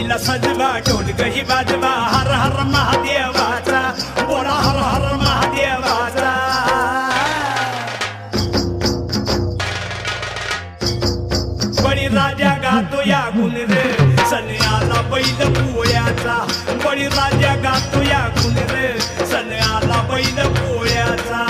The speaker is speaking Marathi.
बोला सजवा ढोलक ही वाजवा हर हर महादेवाचा बोला हर हर महादेवाचा बळीराजा गातो या गुण रे सण आला बैल पोळ्याचा बळीराजा गातो या गुण रे सण आला बैल पोळ्याचा